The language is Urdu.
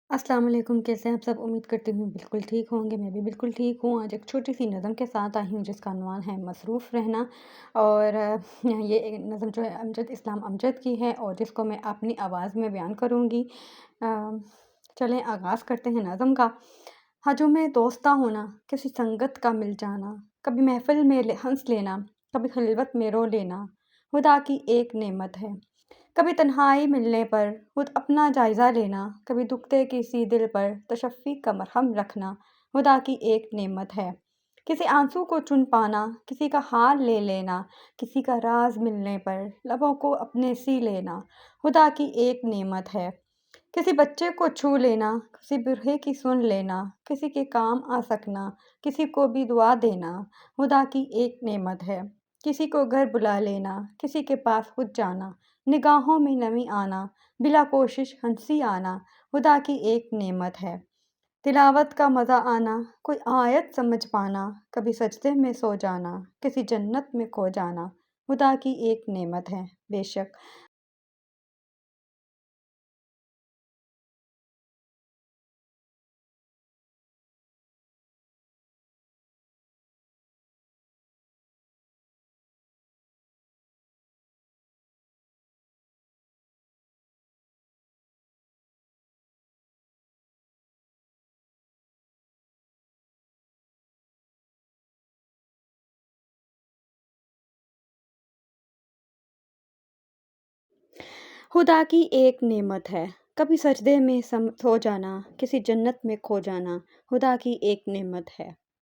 السلام علیکم، کیسے ہیں آپ سب؟ امید کرتی ہوں بالکل ٹھیک ہوں گے، میں بھی بالکل ٹھیک ہوں۔ آج ایک چھوٹی سی نظم کے ساتھ آئی ہوں جس کا عنوان ہے مصروف رہنا، اور یہ ایک نظم جو ہے امجد اسلام امجد کی ہے اور جس کو میں اپنی آواز میں بیان کروں گی۔ آ، چلیں آغاز کرتے ہیں نظم کا۔ ہجوم دوستاں ہونا، کسی سنگت کا مل جانا، کبھی محفل میں ہنس لینا، کبھی خلوت میں رو لینا، خدا کی ایک نعمت ہے۔ کبھی تنہائی ملنے پر خود اپنا جائزہ لینا، کبھی دکھتے کسی دل پر تشفی کا مرہم رکھنا، خدا کی ایک نعمت ہے۔ کسی آنسو کو چن پانا، کسی کا حال لے لینا، کسی کا راز ملنے پر لبوں کو اپنے سی لینا، خدا کی ایک نعمت ہے۔ کسی بچے کو چھو لینا، کسی بوڑھے کی سن لینا، کسی کے کام آ سکنا، کسی کو بھی دعا دینا، خدا کی ایک نعمت ہے۔ کسی کو گھر بلا لینا، کسی کے پاس خود جانا، نگاہوں میں نمی آنا، بلا کوشش ہنسی آنا، خدا کی ایک نعمت ہے۔ تلاوت کا مزہ آنا، کوئی آیت سمجھ پانا، کبھی سجدے میں سو جانا، کسی جنت میں کھو جانا، خدا کی ایک نعمت ہے۔ بے شک خدا کی ایک نعمت ہے، کبھی سجدے میں سو جانا، کسی جنت میں کھو جانا، خدا کی ایک نعمت ہے۔